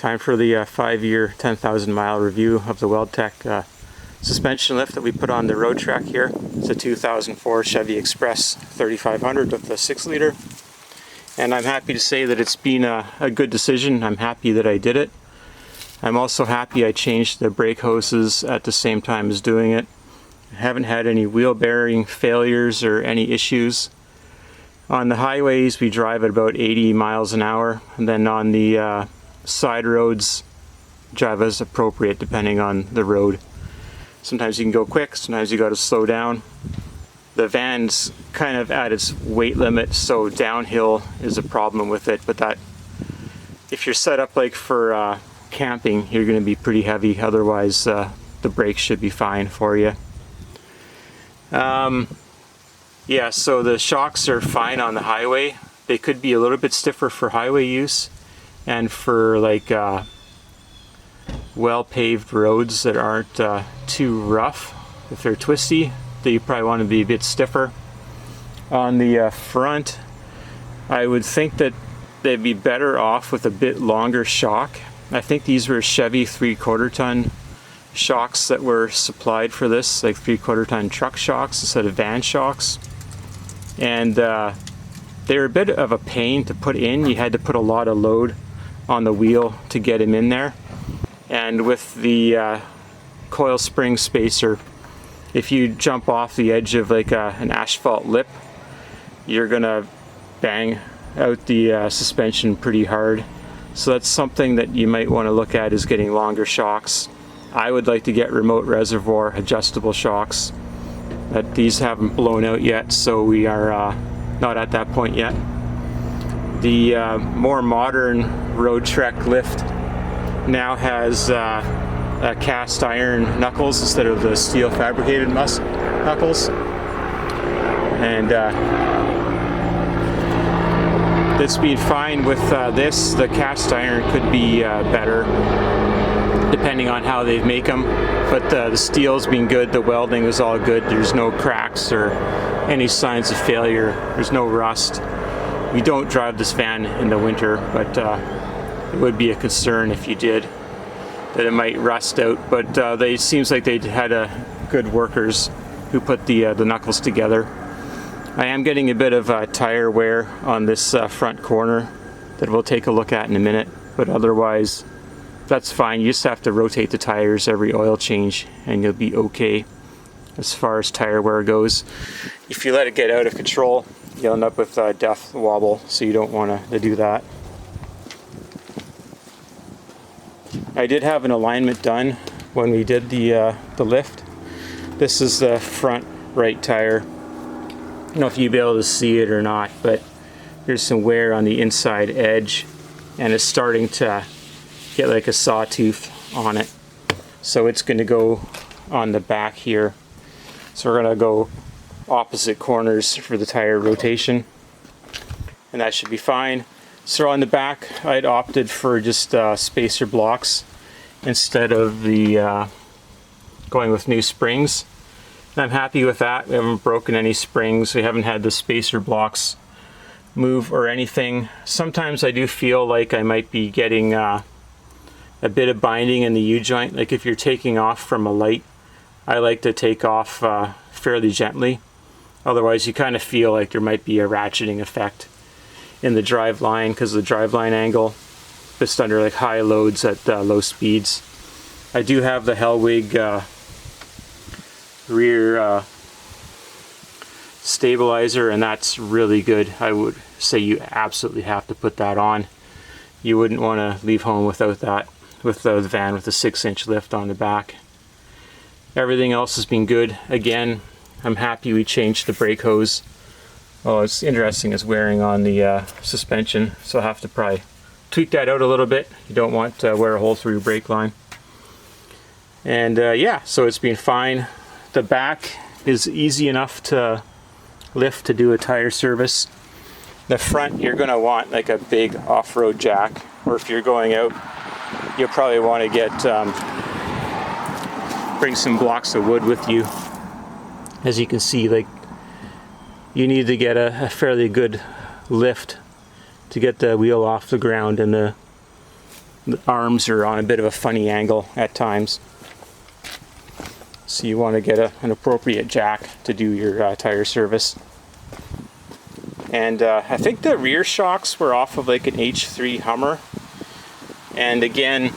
Time for the 5-year, 10,000 mile review of the WeldTec suspension lift that we put on the Roadtrek here. It's a 2004 Chevy Express 3500 with a 6-liter. And I'm happy to say that it's been a good decision. I'm happy that I did it. I'm also happy I changed the brake hoses at the same time as doing it. I haven't had any wheel bearing failures or any issues. On the highways we drive at about 80 miles an hour, and then on the side roads drive as appropriate depending on the road. Sometimes you can go quick, sometimes you got to slow down. The van's kind of at its weight limit, so downhill is a problem with it, but that if you're set up like for camping, you're going to be pretty heavy. Otherwise the brakes should be fine for you. Yeah, so the shocks are fine on the highway. They could be a little bit stiffer for highway use, and for like well-paved roads that aren't too rough, if they're twisty, you probably want to be a bit stiffer. On the front, I would think that they'd be better off with a bit longer shock. I think these were Chevy 3/4 ton shocks that were supplied for this, like 3/4 ton truck shocks instead of van shocks. And they're a bit of a pain to put in. You had to put a lot of load on the wheel to get them in there. And with the coil spring spacer, if you jump off the edge of like an asphalt lip, you're gonna bang out the suspension pretty hard. So that's something that you might want to look at, is getting longer shocks. I would like to get remote reservoir adjustable shocks. But these haven't blown out yet, so we are not at that point yet. The more modern Roadtrek lift now has cast iron knuckles instead of the steel fabricated knuckles, and it's been fine with this. The cast iron could be better depending on how they make them, but the steel's been good, the welding is all good, there's no cracks or any signs of failure, there's no rust. We don't drive this van in the winter, but it would be a concern if you did, that it might rust out, but it seems like they had good workers who put the knuckles together. I am getting a bit of tire wear on this front corner that we'll take a look at in a minute, but otherwise that's fine. You just have to rotate the tires every oil change and you'll be okay as far as tire wear goes. If you let it get out of control, you'll end up with death wobble, so you don't want to do that. I did have an alignment done when we did the lift. This is the front right tire. I don't know if you'll be able to see it or not, but there's some wear on the inside edge and it's starting to get like a sawtooth on it. So it's going to go on the back here. So we're going to go opposite corners for the tire rotation, and that should be fine. So on the back, I'd opted for just spacer blocks instead of the going with new springs. And I'm happy with that. We haven't broken any springs. We haven't had the spacer blocks move or anything. Sometimes I do feel like I might be getting a bit of binding in the U-joint. Like if you're taking off from a light, I like to take off fairly gently. Otherwise you kind of feel like there might be a ratcheting effect in the drive line because of the drive line angle, just under like high loads at low speeds. I do have the Hellwig rear stabilizer, and that's really good. I would say you absolutely have to put that on. You wouldn't want to leave home without that, with the van with a 6-inch lift on the back. Everything else has been good. Again, I'm happy we changed the brake hose. Oh, it's interesting, it's wearing on the suspension, so I'll have to probably tweak that out a little bit. You don't want to wear a hole through your brake line. And yeah, so it's been fine. The back is easy enough to lift to do a tire service. The front, you're going to want like a big off-road jack, or if you're going out, you'll probably want to get bring some blocks of wood with you. As you can see, like, you need to get a fairly good lift to get the wheel off the ground, and the arms are on a bit of a funny angle at times. So you want to get an appropriate jack to do your tire service. And I think the rear shocks were off of like an H3 Hummer. And again,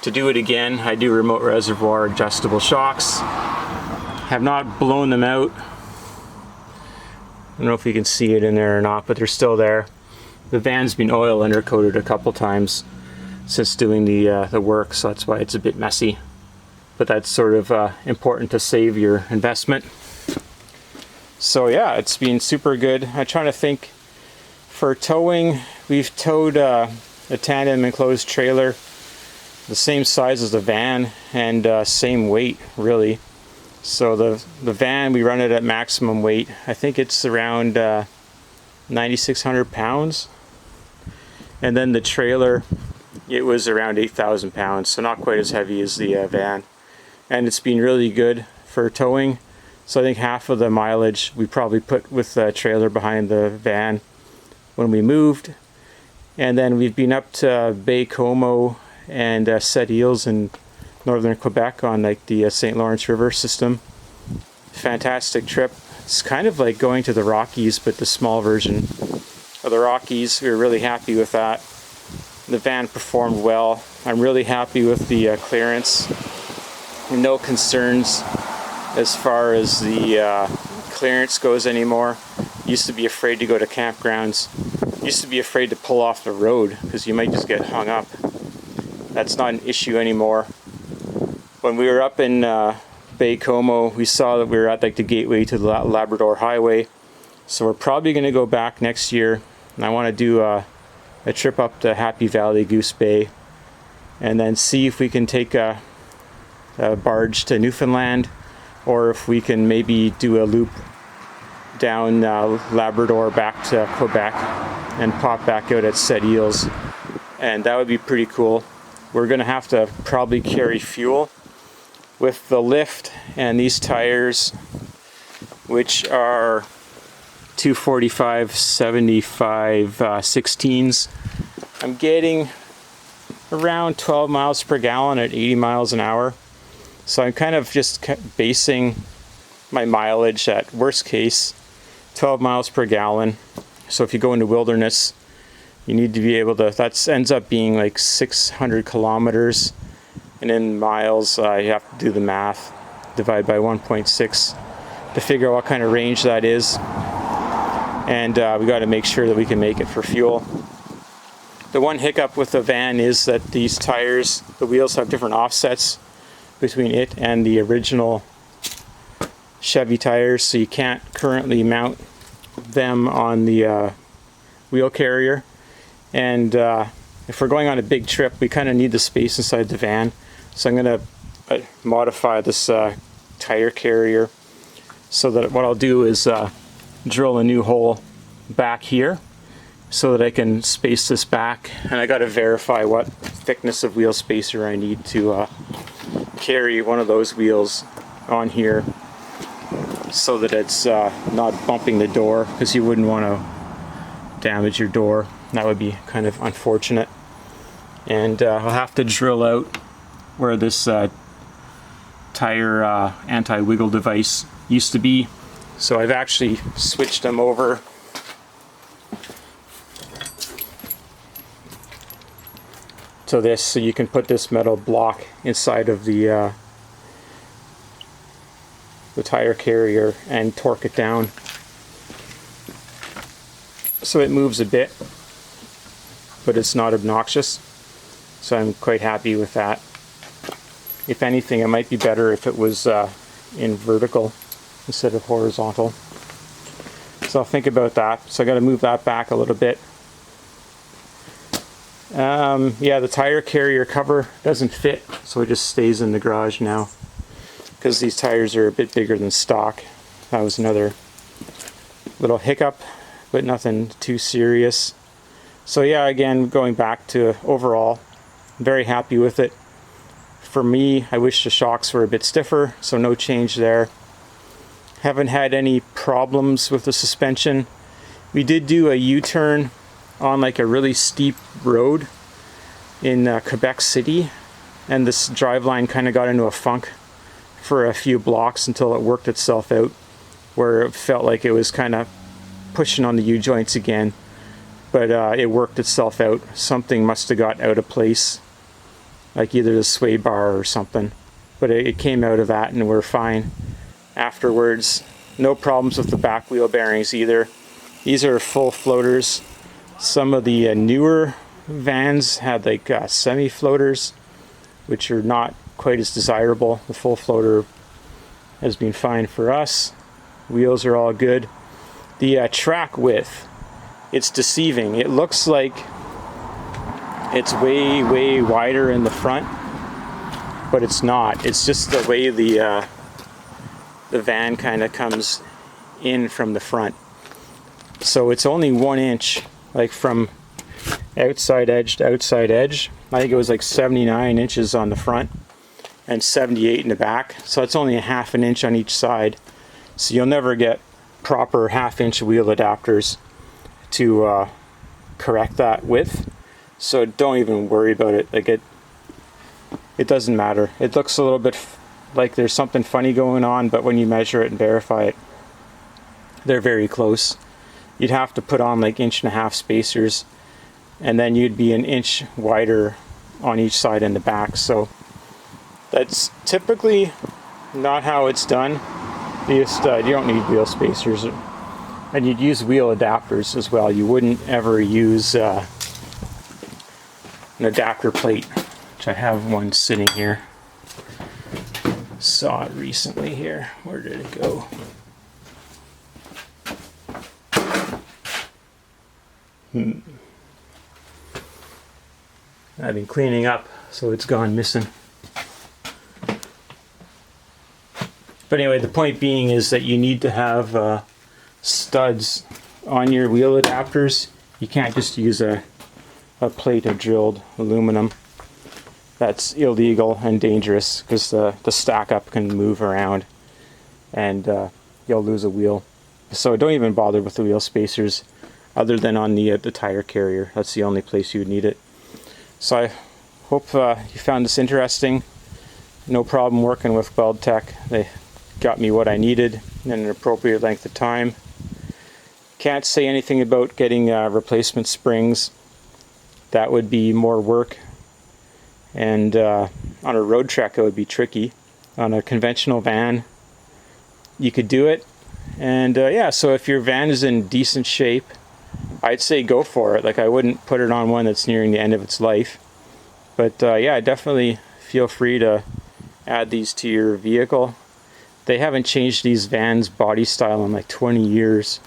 to do it again, I do remote reservoir adjustable shocks. Have not blown them out. I don't know if you can see it in there or not, but they're still there. The van's been oil undercoated a couple times since doing the work, so that's why it's a bit messy. But that's sort of important to save your investment. So yeah, it's been super good. I'm trying to think, for towing, we've towed a tandem enclosed trailer the same size as the van and same weight really. So the van, we run it at maximum weight. I think it's around 9,600 pounds. And then the trailer, it was around 8,000 pounds, so not quite as heavy as the van. And it's been really good for towing. So I think half of the mileage we probably put with the trailer behind the van when we moved. And then we've been up to Bay Como and Sept-Îles in northern Quebec on like the St. Lawrence River system. Fantastic trip. It's kind of like going to the Rockies, but the small version of the Rockies. We were really happy with that. The van performed well. I'm really happy with the clearance. No concerns as far as the clearance goes anymore. Used to be afraid to go to campgrounds. Used to be afraid to pull off the road because you might just get hung up. That's not an issue anymore. When we were up in Bay Como, we saw that we were at like the gateway to the Labrador Highway. So we're probably going to go back next year. And I want to do a trip up to Happy Valley, Goose Bay, and then see if we can take a barge to Newfoundland, or if we can maybe do a loop down Labrador back to Quebec and pop back out at Sept-Îles. And that would be pretty cool. We're going to have to probably carry fuel with the lift and these tires, which are 245/75 16s. I'm getting around 12 miles per gallon at 80 miles an hour. So I'm kind of just basing my mileage at worst case 12 miles per gallon. So if you go into wilderness, you need to be able to, that ends up being like 600 kilometers. And in miles, you have to do the math, divide by 1.6 to figure out what kind of range that is. And we got to make sure that we can make it for fuel. The one hiccup with the van is that these tires, the wheels have different offsets between it and the original Chevy tires, so you can't currently mount them on the wheel carrier. And if we're going on a big trip, we kind of need the space inside the van. So I'm going to modify this tire carrier so that what I'll do is drill a new hole back here so that I can space this back. And I got to verify what thickness of wheel spacer I need to carry one of those wheels on here so that it's not bumping the door, because you wouldn't want to damage your door. That would be kind of unfortunate. And I'll have to drill out where this tire anti-wiggle device used to be. So I've actually switched them over to this, so you can put this metal block inside of the tire carrier and torque it down so it moves a bit, but it's not obnoxious. So I'm quite happy with that. If anything, it might be better if it was in vertical instead of horizontal. So I'll think about that. So I got to move that back a little bit. Yeah, the tire carrier cover doesn't fit, so it just stays in the garage now because these tires are a bit bigger than stock. That was another little hiccup, but nothing too serious. So yeah, again, going back to overall, I'm very happy with it. For me, I wish the shocks were a bit stiffer, so no change there. Haven't had any problems with the suspension. We did do a U-turn on like a really steep road, in Quebec City, and this driveline kind of got into a funk for a few blocks until it worked itself out, where it felt like it was kind of pushing on the U-joints again, but it worked itself out. Something must have got out of place, like either the sway bar or something, but it came out of that and we're fine afterwards. No problems with the back wheel bearings either. These are full floaters. Some of the newer vans had like semi-floaters, which are not quite as desirable. The full floater has been fine for us. Wheels are all good. The track width, it's deceiving. It looks like it's way wider in the front, but it's not. It's just the way the van kind of comes in from the front. So it's only 1 inch, like from outside edge to outside edge. I think it was like 79 inches on the front and 78 in the back. So it's only a ½ an inch on each side. So you'll never get proper ½ inch wheel adapters to correct that width. So don't even worry about it. Like it doesn't matter. It looks a little bit like there's something funny going on, but when you measure it and verify it, they're very close. You'd have to put on like 1.5 inch spacers, and then you'd be 1 inch wider on each side and the back. So that's typically not how it's done. You don't need wheel spacers, and you'd use wheel adapters as well. You wouldn't ever use an adapter plate, which I have one sitting here. Saw it recently here. Where did it go? I've been cleaning up, so it's gone missing. But anyway, the point being is that you need to have studs on your wheel adapters. You can't just use a plate of drilled aluminum. That's illegal and dangerous because the stack up can move around and you'll lose a wheel. So don't even bother with the wheel spacers other than on the tire carrier. That's the only place you would need it. So I hope you found this interesting. No problem working with WeldTec. They got me what I needed in an appropriate length of time. Can't say anything about getting replacement springs. That would be more work. And on a Roadtrek it would be tricky. On a conventional van you could do it. And yeah, so if your van is in decent shape, I'd say go for it. Like, I wouldn't put it on one that's nearing the end of its life. But yeah, definitely feel free to add these to your vehicle. They haven't changed these vans' body style in like 20 years.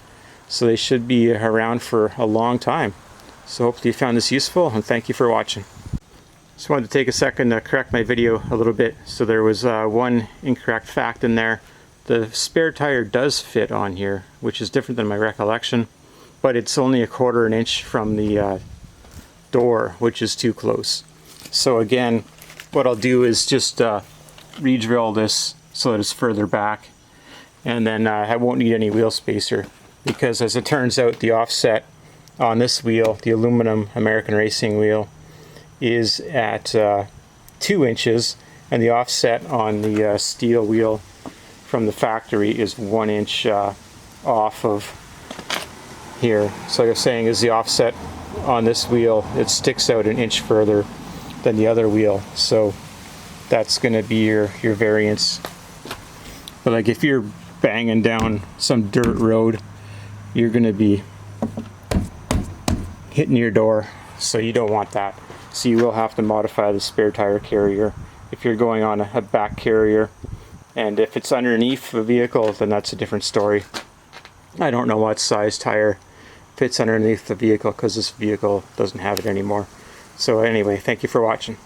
So they should be around for a long time. So hopefully you found this useful, and thank you for watching. Just wanted to take a second to correct my video a little bit. So there was one incorrect fact in there. The spare tire does fit on here, which is different than my recollection, but it's only 1/4 inch from the door, which is too close. So again, what I'll do is just re-drill this so that it's further back, and then I won't need any wheel spacer, because as it turns out, the offset on this wheel, the aluminum American Racing wheel, is at 2 inches, and the offset on the steel wheel from the factory is 1 inch off of here. So like I was saying, is the offset on this wheel, it sticks out 1 inch further than the other wheel. So that's going to be your variance. But like if you're banging down some dirt road, you're going to be hitting your door, so you don't want that. So you will have to modify the spare tire carrier if you're going on a back carrier. And if it's underneath the vehicle, then that's a different story. I don't know what size tire fits underneath the vehicle, because this vehicle doesn't have it anymore. So anyway, thank you for watching.